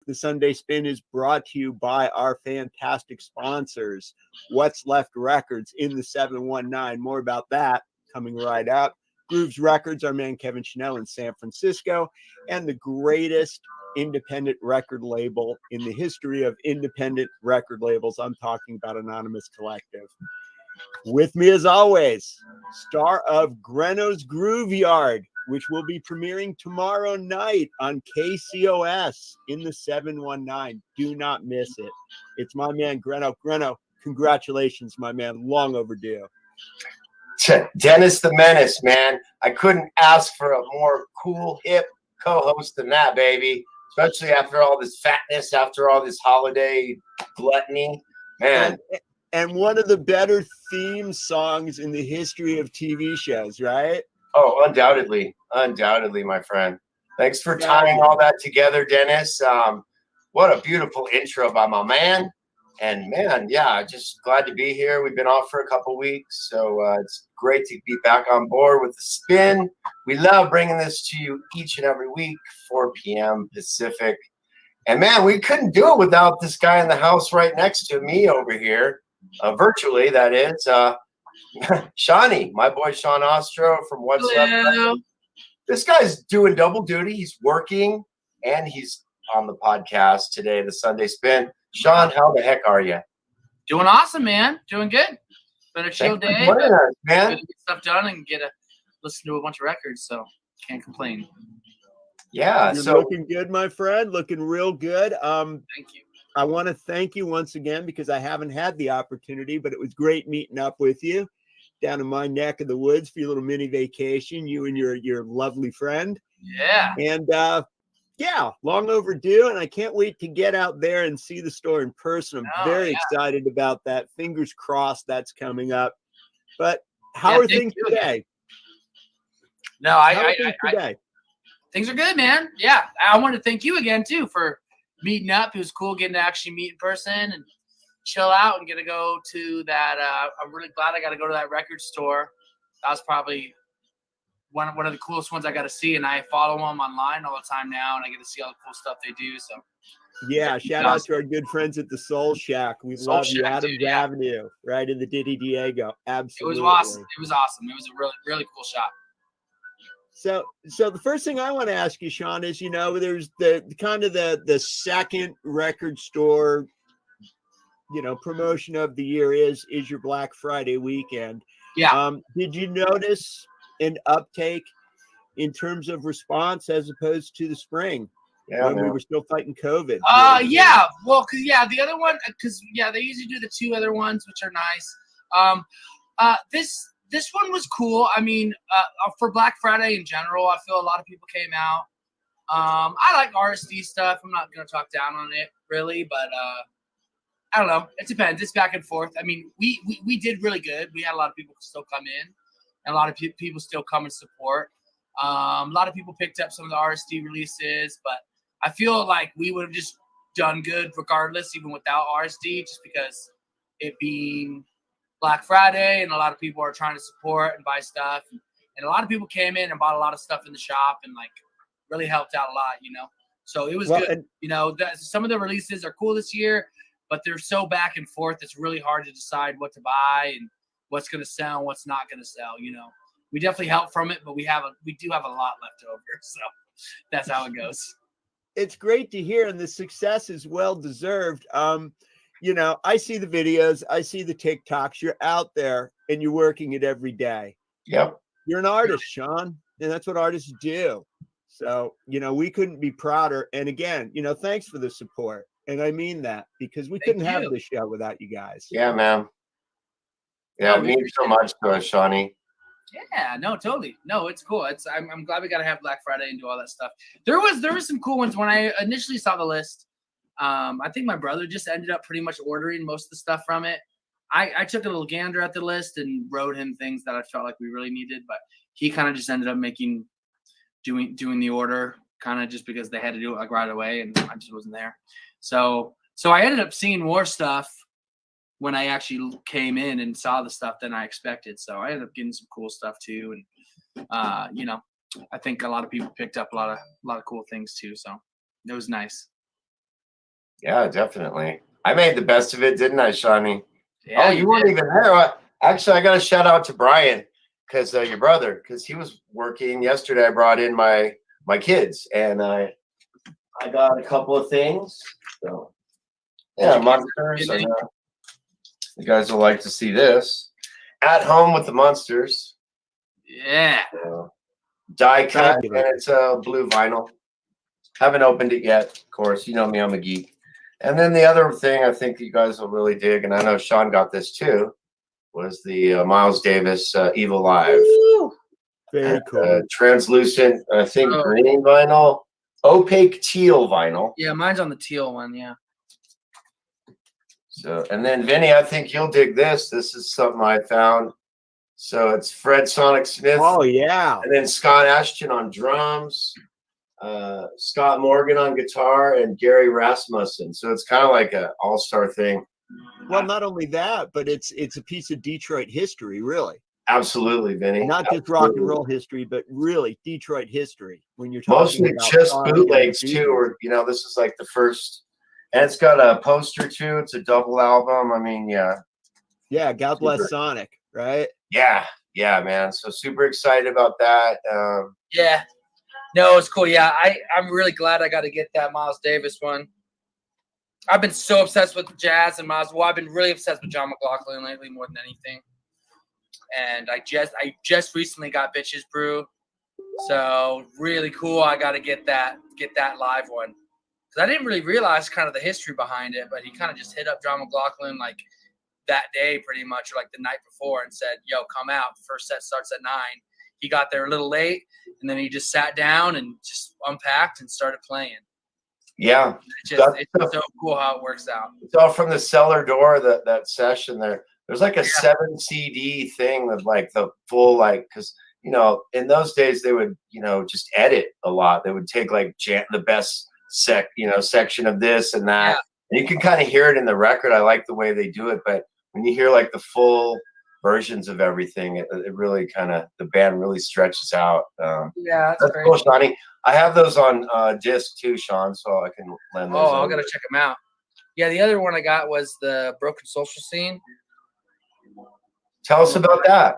the Sunday Spin is brought to you by our fantastic sponsors, What's Left Records in the 719. More about that coming right up. Grooves Records, our man Kevin Chanel in San Francisco, and the greatest independent record label in the history of independent record labels. I'm talking about Anonymous Collective. With me, as always, star of Greno's Groove Yard, which will be premiering tomorrow night on KCOS in the 719. Do not miss it. It's my man, Greno. Greno, congratulations, my man. Long overdue. Dennis the Menace, man. I couldn't ask for a more cool, hip co-host than that, baby. Especially after all this fatness, after all this holiday gluttony, man. And one of the better theme songs in the history of TV shows, right? Oh, undoubtedly. Undoubtedly, my friend. Thanks for tying all that together, Dennis. What a beautiful intro by my man. And, man, yeah, just glad to be here. We've been off for a couple weeks, so it's great to be back on board with the Spin. We love bringing this to you each and every week, 4 p.m. Pacific. And, man, we couldn't do it without this guy in the house right next to me over here. Virtually, that is. Shawnee, my boy Sean Ostro from What's Up. This guy's doing double duty. He's working and he's on the podcast today, the Sunday Spin. Sean, how the heck are you? Doing awesome, man. Doing good. Been a chill day. Us, man. Get stuff done and listen to a bunch of records, so can't complain. Yeah, you're looking good, my friend. Looking real good. Thank you. I want to thank you once again because I haven't had the opportunity, but it was great meeting up with you down in my neck of the woods for your little mini vacation, you and your lovely friend. Yeah. And yeah, long overdue. And I can't wait to get out there and see the store in person. I'm very excited about that. Fingers crossed that's coming up. But how are things today? No, today? Things are good, man. Yeah. I want to thank you again too for meeting up. It was cool getting to actually meet in person and chill out and get to go to that. I'm really glad I got to go to that record store. That was probably one of the coolest ones I got to see, and I follow them online all the time now, and I get to see all the cool stuff they do. So yeah, shout out to our good friends at the Soul Shack. We love you, Adams Avenue, right in the Diddy Diego. Absolutely, it was awesome. It was awesome. It was a really, really cool shop. So the first thing I want to ask you, Sean, is, there's the second record store, promotion of the year is your Black Friday weekend. Yeah. Did you notice an uptake in terms of response as opposed to the spring when we were still fighting COVID? Yeah. Well, the other one, they usually do the two other ones, which are nice. This one was cool. I mean, for Black Friday in general, I feel a lot of people came out. I like RSD stuff. I'm not going to talk down on it, really, but I don't know. It depends. It's back and forth. I mean, we did really good. We had a lot of people still come in, and a lot of people still come and support. A lot of people picked up some of the RSD releases, but I feel like we would have just done good regardless, even without RSD, just because it being Black Friday and a lot of people are trying to support and buy stuff. And a lot of people came in and bought a lot of stuff in the shop and really helped out a lot, So it was good. Some of the releases are cool this year, but they're so back and forth. It's really hard to decide what to buy and what's going to sell and what's not going to sell. We definitely help from it, but we do have a lot left over. So that's how it goes. It's great to hear. And the success is well-deserved. I see the videos, I see the TikToks. You're out there and you're working it every day. Yep. You're an artist, Sean, and that's what artists do. So, we couldn't be prouder. And again, thanks for the support. And I mean that because we couldn't have this show without you guys. Yeah, man. Yeah, it means so much to us, Shawnee. Yeah, no, totally. No, it's cool. I'm glad we got to have Black Friday and do all that stuff. There was some cool ones when I initially saw the list. I think my brother just ended up pretty much ordering most of the stuff from it. I took a little gander at the list and wrote him things that I felt like we really needed, but he kind of just ended up doing the order kind of just because they had to do it right away, and I just wasn't there. So I ended up seeing more stuff when I actually came in and saw the stuff than I expected. So I ended up getting some cool stuff too, and I think a lot of people picked up a lot of cool things too. So it was nice. Yeah, definitely. I made the best of it, didn't I, Shawnee? Yeah, Oh, you weren't even there. Actually, I got to shout out to Brian because your brother, because he was working yesterday. I brought in my kids, and I got a couple of things. So yeah, monsters. I know you guys will like to see this. At Home with the Monsters. Yeah. Die cut, and Fabulous. it's a blue vinyl. Haven't opened it yet, of course. You know me, I'm a geek. And then the other thing I think you guys will really dig, and I know Sean got this too, was the Miles Davis Evil Live. Woo! Very cool. Translucent, I think green vinyl, opaque teal vinyl. Yeah, mine's on the teal one. Yeah. So, and then Vinny, I think you'll dig this. This is something I found. So it's Fred Sonic Smith. Oh yeah. And then Scott Ashton on drums, Scott Morgan on guitar, and Gary Rasmussen. So it's kind of like an all-star thing. Well, not only that, but it's a piece of Detroit history, really. Absolutely, Vinny. Not just rock and roll history, but really Detroit history. When you're talking mostly about just Sonic bootlegs and too, or this is like the first, and it's got a poster too. It's a double album. I mean, yeah, God bless Sonic, right? Yeah, man. So super excited about that. Yeah. No, it's cool. Yeah, I'm really glad I got to get that Miles Davis one. I've been so obsessed with jazz and Miles. Well, I've been really obsessed with John McLaughlin lately more than anything. And I just recently got Bitches Brew, so really cool. I got to get that live one because I didn't really realize kind of the history behind it, but he kind of just hit up John McLaughlin like that day pretty much, or like the night before, and said, "Yo, come out. The first set starts at 9." He got there a little late, and then he just sat down and just unpacked and started playing. Yeah, it's so cool how it works out. It's all from the cellar door. That session there. There's like a 7 CD thing of like the full because in those days they would just edit a lot. They would take like the best section of this and that. Yeah. And you can kind of hear it in the record. I like the way they do it, but when you hear like the full versions of everything, it really the band really stretches out. Yeah, that's cool, Shawnee. I have those on disc too, Sean, so I can lend those. Oh, I gotta check them out. Yeah, the other one I got was the Broken Social Scene. Tell us about that.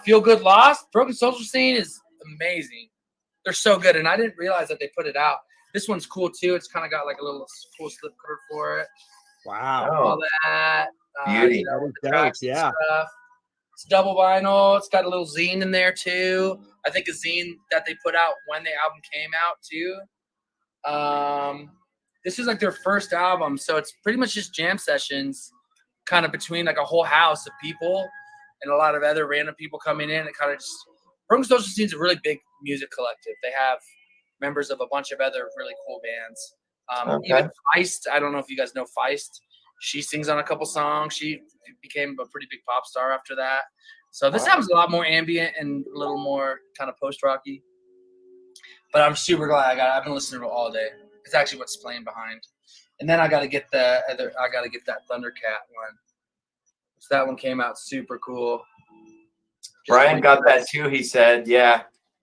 Feel Good Lost. Broken Social Scene is amazing. They're so good, and I didn't realize that they put it out. This one's cool too. It's kind of got like a little cool slip cover for it. Wow. All that. Beauty. Yeah. Stuff. It's double vinyl. It's got a little zine in there too. I think a zine that they put out when the album came out too. This is like their first album, so it's pretty much just jam sessions, kind of between like a whole house of people and a lot of other random people coming in. It kind of just Broken Social Scene is a really big music collective. They have members of a bunch of other really cool bands. Even Feist. I don't know if you guys know Feist. She sings on a couple songs. She became a pretty big pop star after that. So this album's a lot more ambient and a little more kind of post-rocky. But I'm super glad I got it. I've been listening to it all day. It's actually what's playing behind. And then I got to get that Thundercat one. So that one came out super cool. Brian got that too, he said. Yeah,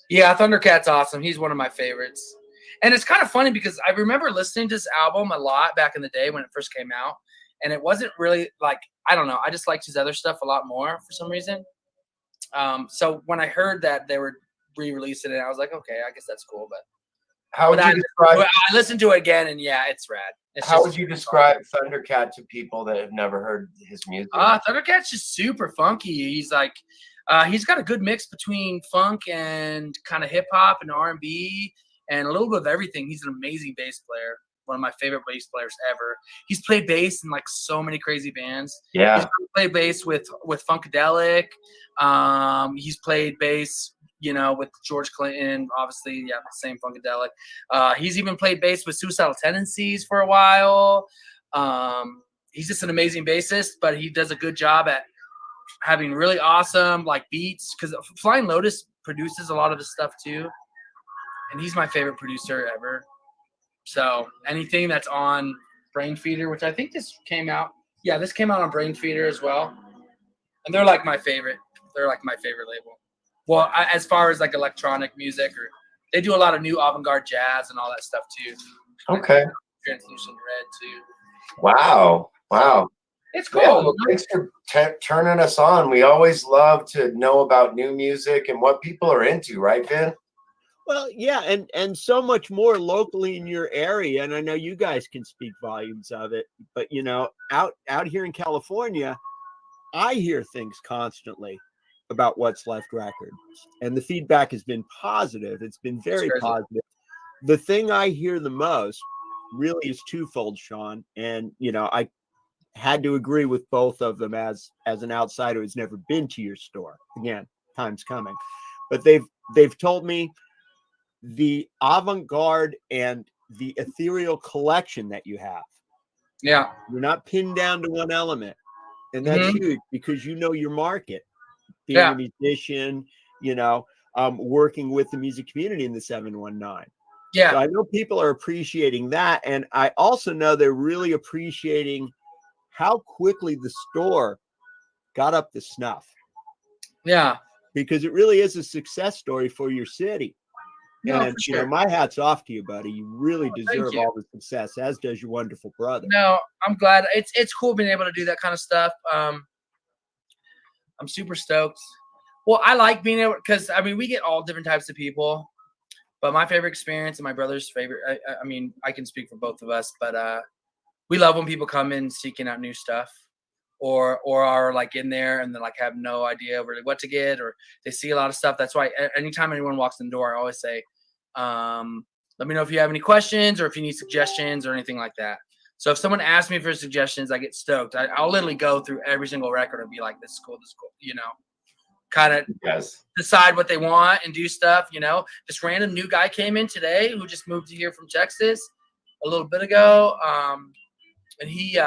Thundercat's awesome. He's one of my favorites. And it's kind of funny because I remember listening to this album a lot back in the day when it first came out. And it wasn't really like, I don't know, I just liked his other stuff a lot more for some reason. So when I heard that they were re-releasing it, I was like, okay, I guess that's cool. But I listened to it again, and yeah, it's rad. How would you describe Thundercat to people that have never heard his music? Thundercat's just super funky. He's like, he's got a good mix between funk and kind of hip hop and R&B and a little bit of everything. He's an amazing bass player. One of my favorite bass players ever. He's played bass in like so many crazy bands. Yeah, he's played bass with Funkadelic. He's played bass, with George Clinton, obviously, same Funkadelic. He's even played bass with Suicidal Tendencies for a while. He's just an amazing bassist, but he does a good job at having really awesome like beats. Because Flying Lotus produces a lot of his stuff too, and he's my favorite producer ever. So anything that's on Brain Feeder, which I think this came out. Yeah, this came out on Brain Feeder as well. And they're like my favorite. They're like my favorite label. Well, as far as like electronic music, or they do a lot of new avant-garde jazz and all that stuff too. Okay. translucent red too. Wow. It's cool. Yeah, well, thanks for turning us on. We always love to know about new music and what people are into, right, Vin? Well, yeah, and so much more locally in your area, and I know you guys can speak volumes of it, but out here in California, I hear things constantly about What's Left Records, and the feedback has been positive. It's been very positive. The thing I hear the most really is twofold, Sean, and I had to agree with both of them as an outsider who's never been to your store. Again, time's coming, but they've told me the avant-garde and the ethereal collection that you have. Yeah, you're not pinned down to one element, and that's huge because your market, being a musician, working with the music community in the 719. Yeah. So I know people are appreciating that, and I also know they're really appreciating how quickly the store got up to snuff. Yeah. Because it really is a success story for your city. No, And, for sure. my hat's off to you, buddy. You really deserve you. all the success, as does your wonderful brother. No, I'm glad. It's cool being able to do that kind of stuff. I'm super stoked. Well, I like being able, because, we get all different types of people. But my favorite experience and my brother's favorite, I can speak for both of us, but we love when people come in seeking out new stuff, or are like in there and then like have no idea really what to get, or they see a lot of stuff. That's why anytime anyone walks in the door, I always say, let me know if you have any questions or if you need suggestions or anything like that. So if someone asks me for suggestions, I get stoked. I'll literally go through every single record and be like, this is cool, kind of decide what they want and do stuff. This random new guy came in today who just moved here from Texas a little bit ago. And he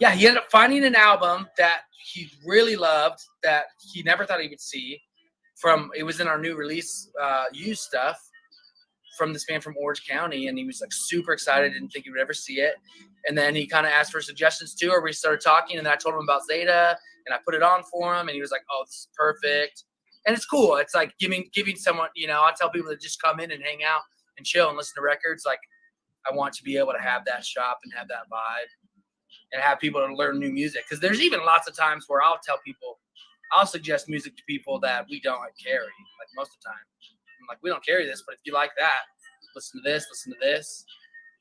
ended up finding an album that he really loved that he never thought he would see. It was in our new release, used stuff from this band from Orange County. And he was like super excited, didn't think he would ever see it. And then he kind of asked for suggestions too, or we started talking, and then I told him about Zeta and I put it on for him, and he was like, oh, this is perfect. And it's cool. It's like giving someone, I tell people to just come in and hang out and chill and listen to records. Like, I want to be able to have that shop and have that vibe and have people to learn new music. Because there's even lots of times where I'll suggest music to people that we don't carry. Like most of the time, I'm like, we don't carry this, but if you like that, listen to this.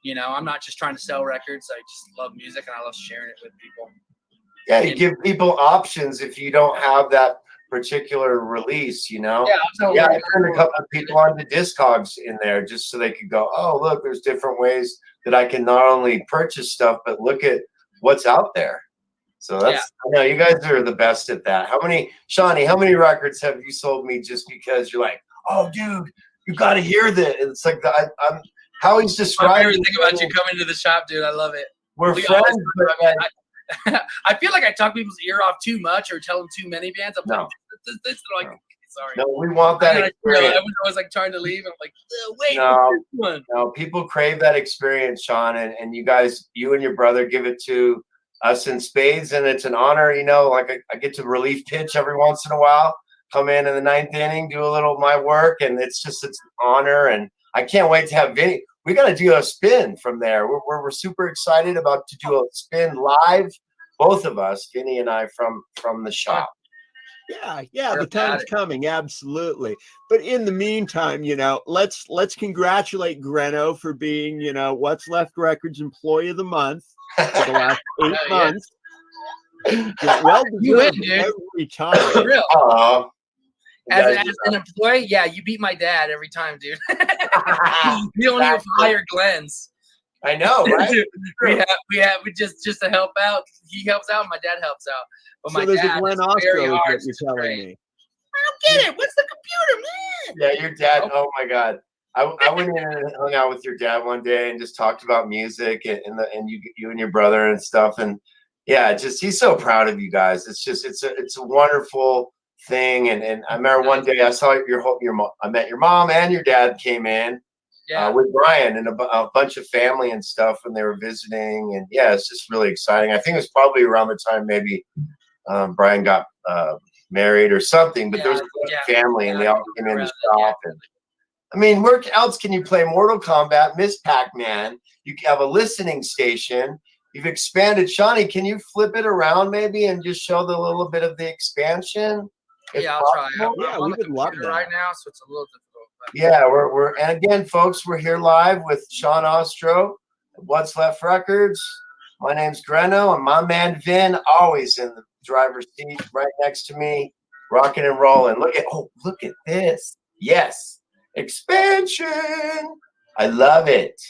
I'm not just trying to sell records. I just love music and I love sharing it with people. Yeah, you give people options if you don't have that particular release, Yeah, I turned a couple of people onto Discogs in there just so they could go, oh, look, there's different ways that I can not only purchase stuff, but look at what's out there. So that's, you guys are the best at that. Shawnee, how many records have you sold me just because you're like, oh, dude, you got to hear this? It's like, how he's describing. My favorite thing about you coming to the shop, dude, I love it. We're friends. I feel like I talk people's ear off too much or tell them too many bands. I'm like, sorry. No, we want that experience. I was like trying to leave. And I'm like, wait. No, people crave that experience, Sean. And you and your brother give it to us in spades. And it's an honor, like I get to relief pitch every once in a while, come in the ninth inning, do a little of my work. And it's an honor. And I can't wait to have Vinny. We got to do a spin from there. We're super excited about to do a spin live, both of us, Vinny and I, from the shop. Yeah, the time's coming, absolutely. But in the meantime, let's congratulate Greno for being, What's Left Records Employee of the Month for the last 8 months. Well deserved every time. For real. As an employee, you beat my dad every time, dude. You don't even hire Glenn's. I know, right? we just to help out. He helps out, my dad helps out. But so my there's dad a Glenn Ostro that you're telling me. I don't get it. What's the computer, man? Yeah, your dad. Oh my God. I went in and hung out with your dad one day and just talked about music and you and your brother and stuff. And he's so proud of you guys. It's a wonderful thing. And I remember one day I saw I met your mom and your dad came in with Brian and a bunch of family and stuff when they were visiting. And it's just really exciting. I think it was probably around the time maybe Brian got married or something, but there was a family and they all came in the shop. And I mean, where else can you play Mortal Kombat, Miss Pac-Man? You have a listening station. You've expanded. Shawnee, can you flip it around maybe and just show the little bit of the expansion? Yeah, I'll try. Yeah, I'm we on the would love computer that. right now, so it's a little difficult. But Yeah, we're and again, folks, we're here live with Sean Ostro, What's Left Records. My name's Greno, and my man Vin, always in the driver's seat, right next to me, rocking and rolling. Look at this. Yes, expansion. I love it.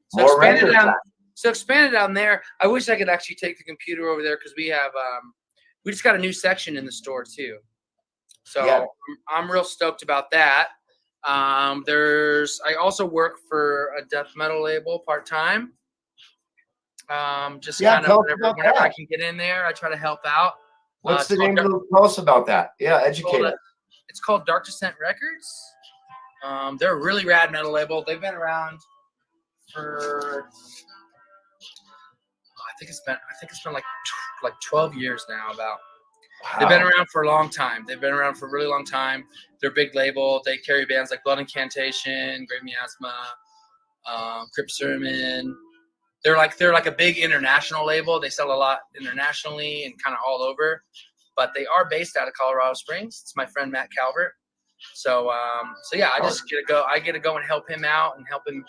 So More expanded records. down. So expanded down there. I wish I could actually take the computer over there because we have we just got a new section in the store too. So Yeah. I'm real stoked about that. I also work for a death metal label part time. Just Yeah, kind of tell us whenever about I that. can get in there, I try to help out. What's the it's called name of the? Tell us about that. Yeah, It's educate us. called Dark Descent Records. They're a really rad metal label. They've been around for I think it's been like 12 years now. About They've been Wow. around for a long time. They've been around for a really long time. They're a big label. They carry bands like Blood Incantation, Grave Miasma, Crypt Sermon. They're like a big international label. They sell a lot internationally and kind of all over. But they are based out of Colorado Springs. It's my friend Matt Calvert. So yeah, I just get to go. I get to go and help him out and help him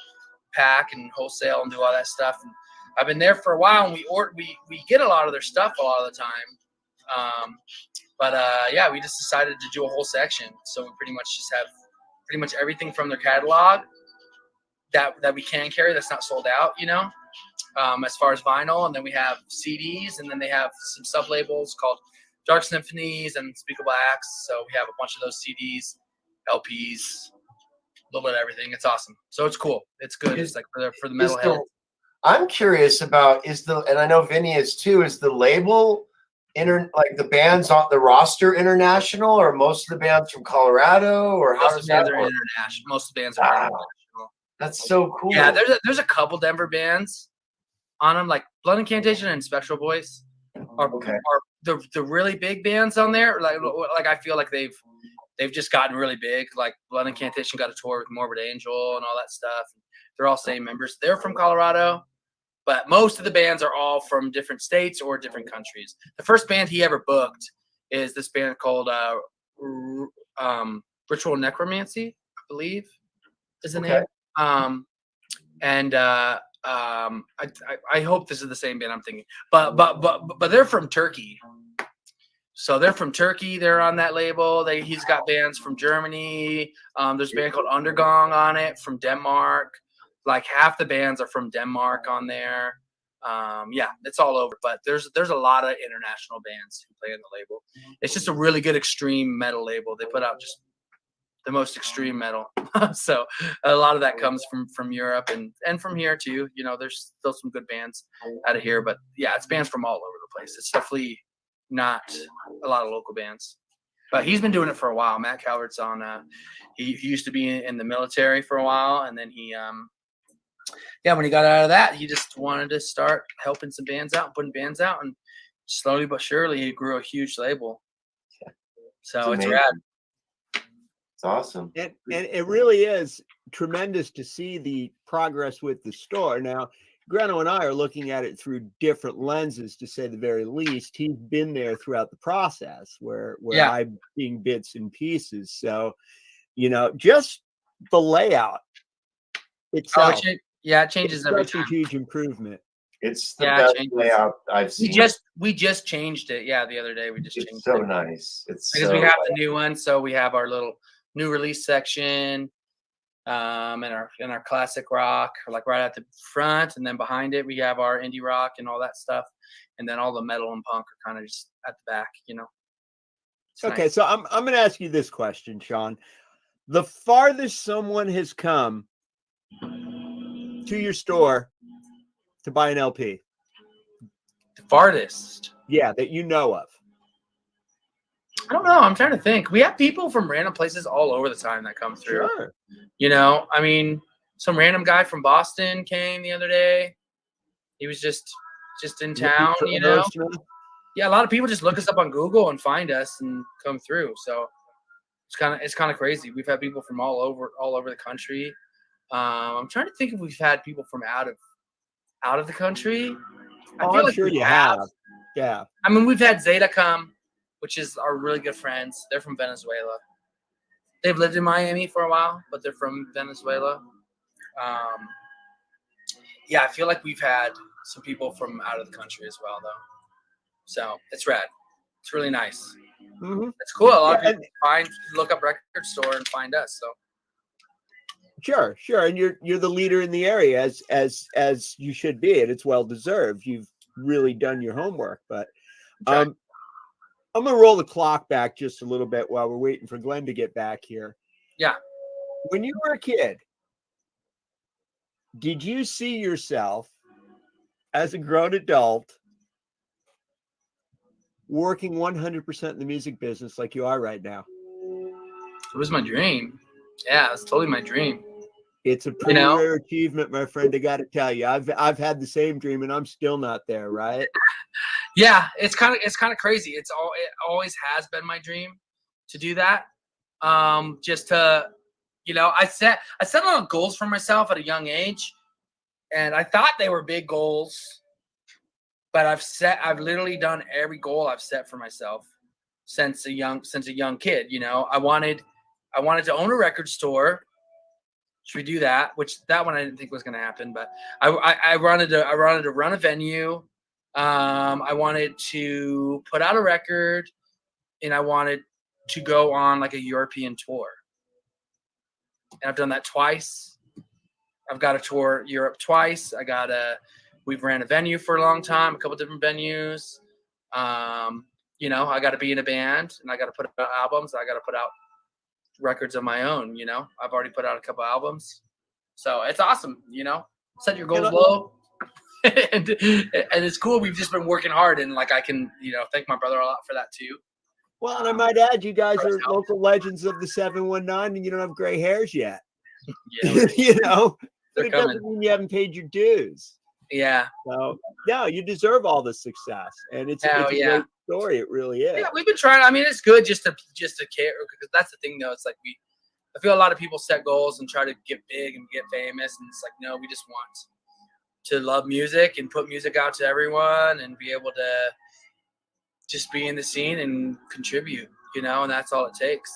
pack and wholesale and do all that stuff. And I've been there for a while, and we get a lot of their stuff a lot of the time. But yeah, we just decided to do a whole section. So we pretty much just have pretty much everything from their catalog that we can carry that's not sold out, as far as vinyl. And then we have CDs, and then they have some sub labels called Dark Symphonies and Speak of Blacks. So we have a bunch of those CDs, LPs, a little bit of everything. It's awesome. So it's cool. It's good. It's like for the metalhead. I'm curious about and I know Vinny is too, is the label like the bands on the roster international, or most of the bands from Colorado, or how does that work? International. Most of the bands are Wow. international. That's so cool. Yeah, there's a couple Denver bands on them, like Blood Incantation and Spectral Boys are the really big bands on there. Like I feel like they've just gotten really big. Like Blood Incantation got a tour with Morbid Angel and all that stuff. They're all same members. They're from Colorado, but most of the bands are all from different states or different countries. The first band he ever booked is this band called Ritual Necromancy, I believe, is the name. I hope this is the same band I'm thinking, but they're from Turkey. So they're from Turkey. They're on that label. He's got bands from Germany. There's a band called Undergong on it from Denmark. Like half the bands are from Denmark on there. Yeah, it's all over. But there's a lot of international bands who play on the label. It's just a really good extreme metal label. They put out just the most extreme metal. So a lot of that comes from Europe and from here too. There's still some good bands out of here. But yeah, it's bands from all over the place. It's definitely not a lot of local bands. But he's been doing it for a while. Matt Calvert's on he used to be in the military for a while, and then he when he got out of that, he just wanted to start helping some bands out, putting bands out, and slowly but surely he grew a huge label. So it's rad. It's awesome. And it really is tremendous to see the progress with the store. Now, Greno and I are looking at it through different lenses, to say the very least. He's been there throughout the process where I'm seeing bits and pieces. So, just the layout itself. It changes every Such a time. huge improvement. It's the best layout I've seen. We just changed it. Yeah, the other day we just changed it. It's so nice. It's because we have the new one, so we have our little new release section, and our classic rock, like right at the front, and then behind it we have our indie rock and all that stuff, and then all the metal and punk are kind of just at the back. It's okay, nice. so I'm going to ask you this question, Sean. The farthest someone has come to your store to buy an LP? The farthest? Yeah, that you know of. I don't know. I'm trying to think. We have people from random places all over the time that come through. Sure. I mean, some random guy from Boston came the other day. He was just in town, Yeah, a lot of people just look us up on Google and find us and come through. So it's kind of crazy. We've had people from all over the country. I'm trying to think if we've had people from out of the country. I Oh, feel I'm like sure we you have. Yeah. I mean, we've had Zeta come, which is our really good friends. They're from Venezuela. They've lived in Miami for a while, but they're from Venezuela. Yeah, I feel like we've had some people from out of the country as well, though. So it's rad. It's really nice. Mm-hmm. It's cool. A lot Yeah, of people look up Record Store and find us. So sure, and you're the leader in the area as you should be, and it's well deserved. You've really done your homework, but I'm gonna roll the clock back just a little bit while we're waiting for Glenn to get back here. Yeah. When you were a kid, did you see yourself as a grown adult working 100% in the music business like you are right now? It was my dream. Yeah, it's totally my dream. It's a pretty rare achievement, my friend. I got to tell you, I've had the same dream, and I'm still not there. Right? Yeah, it's kind of crazy. It always has been my dream to do that. Just to, I set a lot of goals for myself at a young age, and I thought they were big goals, but I've literally done every goal I've set for myself since a young kid. I wanted to own a record store. Should we do that? Which that one I didn't think was going to happen, but I wanted to run a venue. I wanted to put out a record, and I wanted to go on like a European tour. And I've done that twice. I've got to tour Europe twice. We've ran a venue for a long time, a couple different venues. I got to be in a band, and I got to put out albums. I got to put out records of my own. I've already put out a couple albums, so it's awesome. Set your goals low, and it's cool. We've just been working hard, and like I can thank my brother a lot for that too. Well, and I might add, you guys are local legends of the 719, and you don't have gray hairs yet. Yeah, but it doesn't mean you haven't paid your dues. Yeah. So no, you deserve all the success, and it's a great story. It really is. Yeah, we've been trying. I mean, it's good just to care, because that's the thing, though. It's like I feel a lot of people set goals and try to get big and get famous, and it's like, no, we just want to love music and put music out to everyone and be able to just be in the scene and contribute, and that's all it takes.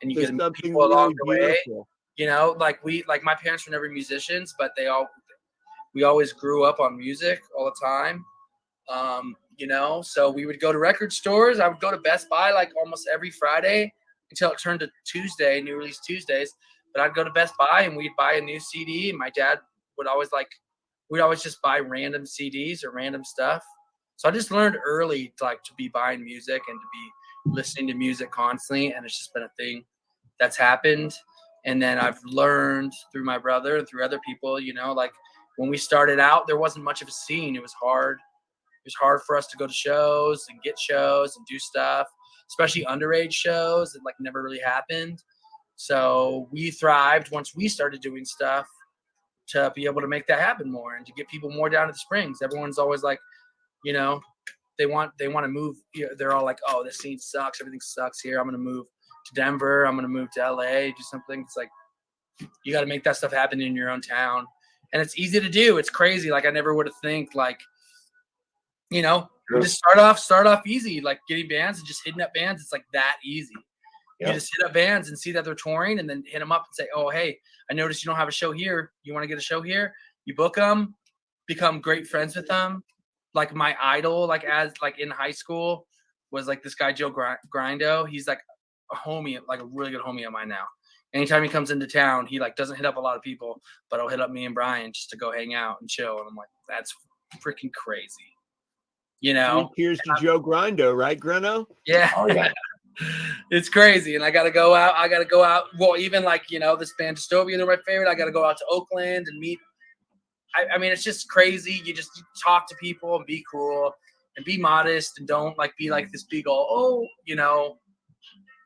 And you get people along the way, like my parents were never musicians, but we always grew up on music all the time. So we would go to record stores. I would go to Best Buy like almost every Friday until it turned to Tuesday, new release Tuesdays. But I'd go to Best Buy and we'd buy a new CD. And my dad would always we'd always just buy random CDs or random stuff. So I just learned early to be buying music and to be listening to music constantly. And it's just been a thing that's happened. And then I've learned through my brother and through other people, when we started out, there wasn't much of a scene. It was hard. It was hard for us to go to shows and get shows and do stuff, especially underage shows that never really happened. So we thrived once we started doing stuff to be able to make that happen more and to get people more down to the Springs. Everyone's always they want to move. They're all like, oh, this scene sucks. Everything sucks here. I'm going to move to Denver. I'm going to move to LA, do something. It's like, you got to make that stuff happen in your own town. And it's easy to do. It's crazy. I never would have think we just start off easy, getting bands and just hitting up bands. It's that easy. Yep. You just hit up bands and see that they're touring, and then hit them up and say, oh, hey, I noticed you don't have a show here. You want to get a show here? You book them, become great friends with them. My idol, in high school was this guy, Joe Grindo. He's a homie, a really good homie of mine now. Anytime he comes into town, he doesn't hit up a lot of people, but he'll hit up me and Brian just to go hang out and chill. And I'm like, that's freaking crazy. Cheers to Joe Grindo, right, Greno? Yeah. Oh, yeah. It's crazy. And I got to go out. Well, even this band Dystopia, they're my favorite. I got to go out to Oakland and meet. I mean, it's just crazy. You just talk to people and be cool and be modest and don't be this big old,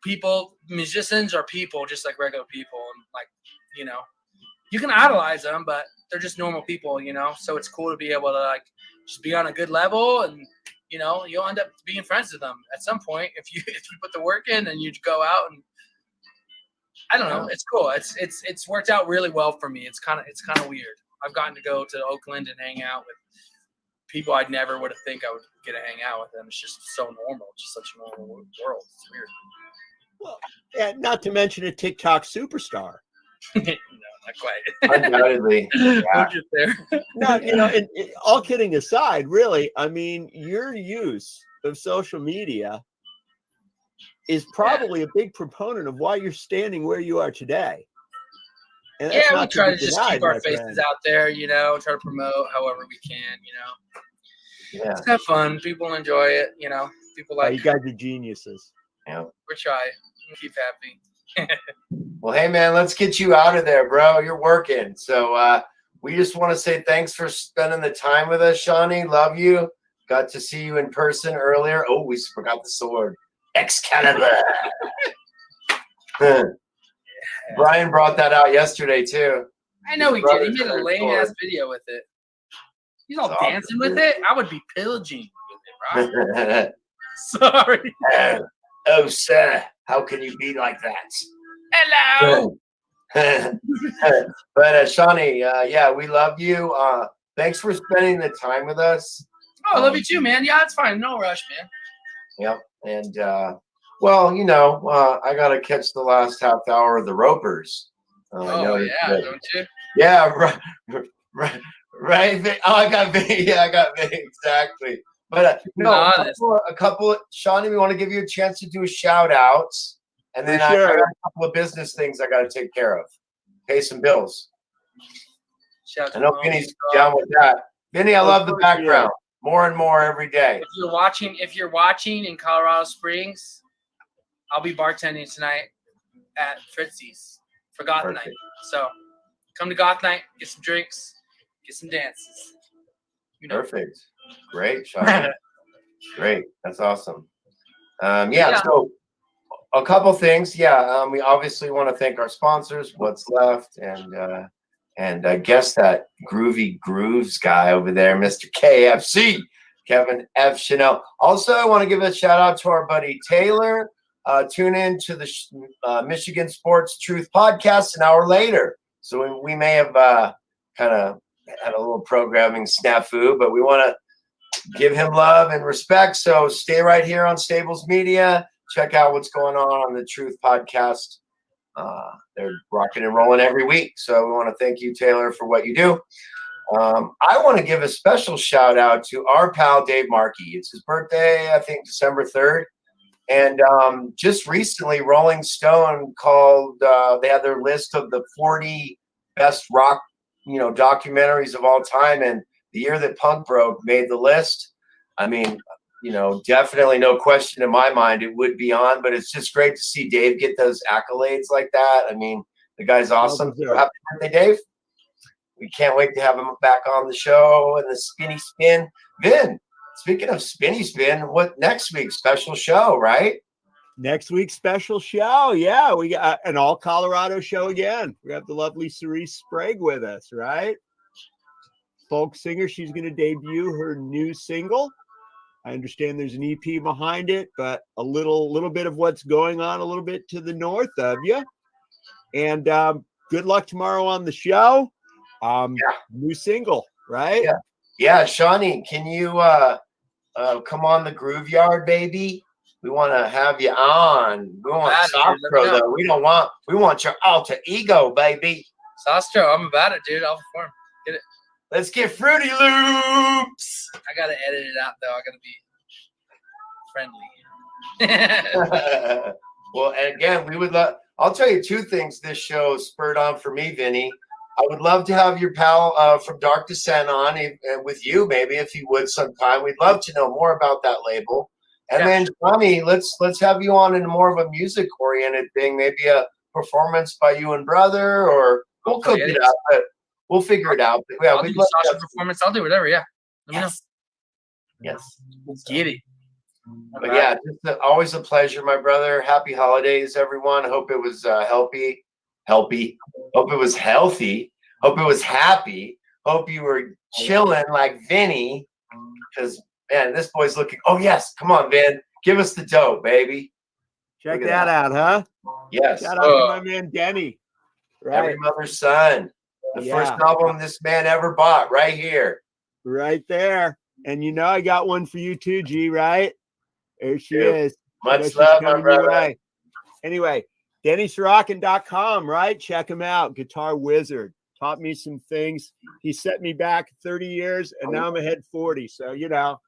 people, musicians are people just like regular people. And you can idolize them, but they're just normal people, so it's cool to be able to just be on a good level, and you'll end up being friends with them at some point if you put the work in and you go out and I don't know. It's cool. It's worked out really well for me. It's kind of weird. I've gotten to go to Oakland and hang out with people I'd never would have think I would get to hang out with them. It's just so normal. It's just such a normal world. It's weird. Well, yeah, not to mention a TikTok superstar. No, not quite. Undoubtedly. We'll get there. No, and all kidding aside, really, I mean, your use of social media is probably a big proponent of why you're standing where you are today. And that's Yeah, we not try be to just denied, keep our my faces friend. out there, try to promote however we can, Yeah. It's kind of fun. People enjoy it, People Oh, like you guys are geniuses. Yeah. we're trying. Keep happy. Well, hey man, let's get you out of there, bro. You're working. So we just want to say thanks for spending the time with us, Shawnee. Love you. Got to see you in person earlier. Oh, we forgot the sword. Excalibur. Brian brought that out yesterday too. I know he did. He made a Brothers lame ass video with it. He's all dancing with it. I would be pillaging with it, right? Sorry. Oh, sir, how can you be like that? Hello. But Shawnee, yeah, we love you. Thanks for spending the time with us. Oh, I love you too, man. Yeah, it's fine. No rush, man. Yep. And well, I gotta catch the last half hour of the Ropers. Oh yeah, don't you? Yeah, right. Oh, I got Vinny. Yeah, I got Vinny. Exactly. But no, a couple. Shawnee, we want to give you a chance to do a shout outs, and then I got a couple of business things I got to take care of. Pay some bills. I know Vinny's down with that. Vinny, I love the background. More and more every day. If you're watching in Colorado Springs, I'll be bartending tonight at Fritzy's for Goth Night. So come to Goth Night, get some drinks, get some dances. Perfect. Great, Shawnee. Great. That's awesome. So a couple things. We obviously want to thank our sponsors, What's Left, and I guess that Groovy Grooves guy over there, Mr. KFC, Kevin F. Chanel. Also, I want to give a shout out to our buddy Taylor. Tune in to the Michigan Sports Truth podcast an hour later. So we may have kind of had a little programming snafu, but we want to give him love and respect. So stay right here on Stables Media. Check out what's going on the Truth podcast. They're rocking and rolling every week. So we want to thank you, Taylor, for what you do. I want to give a special shout out to our pal, Dave Markey. It's his birthday, I think, December 3rd. And just recently, Rolling Stone they had their list of the 40 best rock, documentaries of all time. And the year that Punk broke made the list. I mean, definitely no question in my mind it would be on, but it's just great to see Dave get those accolades like that. I mean, the guy's awesome. So happy birthday, Dave. We can't wait to have him back on the show and the Spinny Spin. Vin, speaking of Spinny Spin, what next week? Special show, right? Next week's special show. Yeah, we got an all Colorado show again. We have the lovely Cerise Sprague with us, right? Folk singer. She's going to debut her new single. I understand there's an EP behind it, but a little bit of what's going on a little bit to the north of you. And good luck tomorrow on the show. New single, right? Yeah. Shawnee, can you come on the Groove Yard, baby? We want to have you on. We want Sostro, though. We want your alter ego, baby. Sostro, I'm about it, dude. I'll perform. Get it. Let's get Fruity Loops. I gotta edit it out though. I gotta be friendly. Well, and again, we would love. I'll tell you two things this show spurred on for me, Vinny. I would love to have your pal from Dark Descent on with you, maybe if you would sometime. We'd love to know more about that label. And then, Johnny, let's have you on in more of a music-oriented thing, maybe a performance by you and brother, or we'll cook it up. But we'll figure it out. But yeah, I'll do a performance. I'll do whatever. Yeah. Yes. We'll get it. But yeah, just always a pleasure, my brother. Happy holidays, everyone. Hope it was healthy. Hope it was healthy. Hope it was happy. Hope you were chilling like Vinny, because man, this boy's looking. Oh yes, come on, Vin. Give us the dope, baby. Check Look at that out, huh? Yes. Shout out to my man Denny. Every Mother's Son. The first album this man ever bought, right here. Right there. And you know, I got one for you too, G, right? There she is. Much love, my brother. Anyway, DennisRockin.com, right? Check him out. Guitar wizard. Taught me some things. He set me back 30 years, and now I'm ahead 40. So, you know.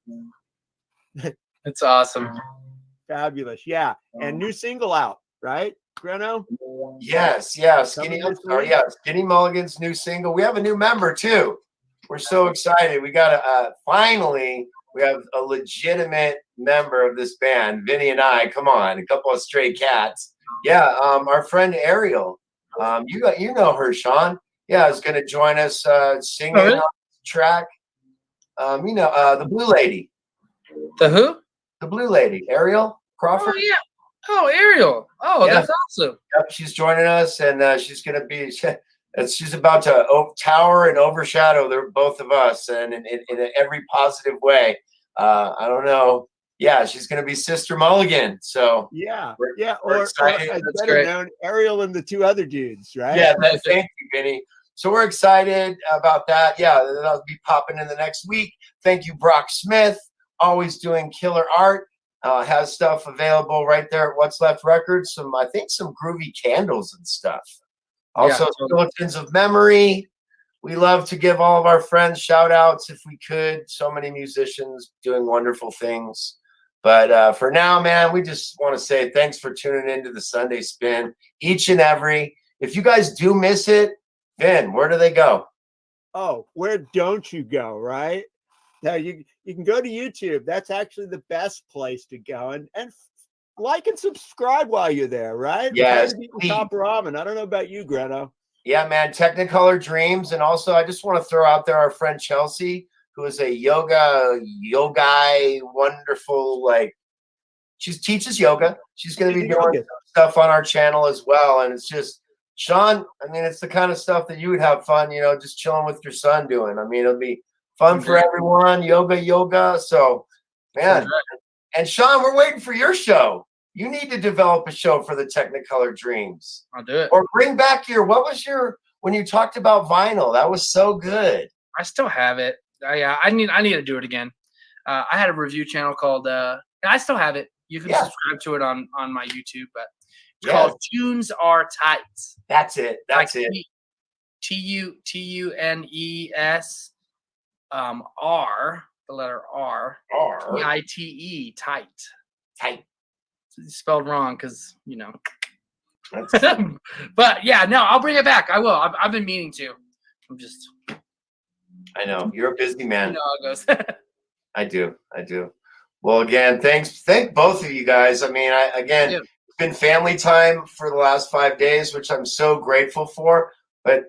It's awesome. Fabulous. Yeah. And new single out, right, Greno? Yes. Skinny Mulligan's new single. We have a new member, too. We're so excited. We got finally, we have a legitimate member of this band, Vinny and I. Come on, a couple of stray cats. Yeah, our friend Ariel. You know her, Sean. Yeah, is going to join us singing on the track. The Blue Lady. The who? The Blue Lady, Ariel Crawford. Oh yeah. Oh, Ariel. Oh, yeah. That's awesome. Yep, she's joining us, and she's going to be. She's about to tower and overshadow both of us, and in every positive way. I don't know. Yeah, she's going to be Sister Mulligan. So we're excited. That's better known Ariel and the two other dudes, right? Yeah, thank you, Vinny. So we're excited about that. Yeah, that'll be popping in the next week. Thank you, Brock Smith, always doing killer art. Has stuff available right there at What's Left Records. I think some groovy candles and stuff. Also, Skeletons of Memory. We love to give all of our friends shout outs if we could. So many musicians doing wonderful things. But for now, man, we just want to say thanks for tuning into the Sunday Spin each and every. If you guys do miss it, Vin, where do they go? Oh, where don't you go, right? Now you can go to YouTube. That's actually the best place to go. And like and subscribe while you're there, right? Yes. Top Ramen. I don't know about you, Greno. Yeah, man. Technicolor Dreams. And also, I just want to throw out there our friend Chelsea, who is a yoga, wonderful, she teaches yoga. She's going to be doing stuff on our channel as well. And it's just, Sean, I mean, it's the kind of stuff that you would have fun, just chilling with your son doing. I mean, it'll be fun for everyone. Yoga. So, man. And Sean, we're waiting for your show. You need to develop a show for the Technicolor Dreams. I'll do it. Or bring back when you talked about vinyl? That was so good. I still have it. I need to do it again. I had a review channel called, I still have it. You can subscribe to it on my YouTube, but it's called Tunes Are Tight. That's it. TUNES R, the letter R. TITE, tight. Tight. It's spelled wrong because, But yeah, no, I'll bring it back. I will. I've been meaning to. I know. You're a busy man. You know how it goes. I do. Well, again, thank both of you guys. I mean, it's been family time for the last 5 days, which I'm so grateful for. But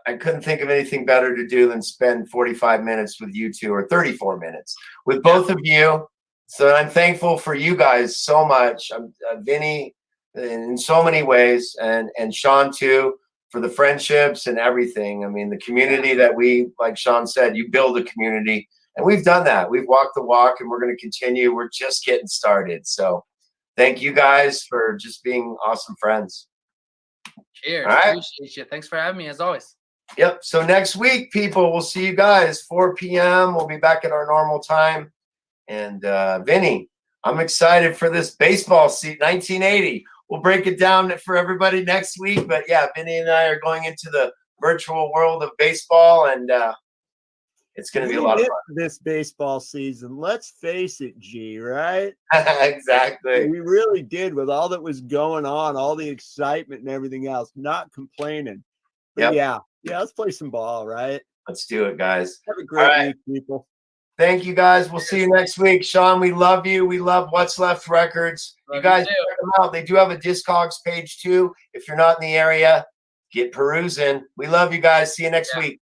I couldn't think of anything better to do than spend 45 minutes with you two, or 34 minutes with both of you. So I'm thankful for you guys so much. Vinny, in so many ways, and Sean too, for the friendships and everything. I mean, the community that like Sean said, you build a community, and we've done that. We've walked the walk, and we're going to continue. We're just getting started. So thank you guys for just being awesome friends. Cheers. All right. Appreciate you. Thanks for having me, as always. Yep. So next week, people, we'll see you guys 4 p.m. We'll be back at our normal time. And Vinny, I'm excited for this baseball seat 1980. We'll break it down for everybody next week. But yeah, Vinny and I are going into the virtual world of baseball, and it's going to be a lot of fun. This baseball season, let's face it, G, right? Exactly. We really did, with all that was going on, all the excitement and everything else, not complaining. But yeah, let's play some ball, right? Let's do it, guys. Have a great week, people. Thank you, guys. We'll see you next week. Sean, we love you. We love What's Left Records. You guys check them out. They do have a Discogs page too. If you're not in the area, get perusing. We love you guys. See you next week.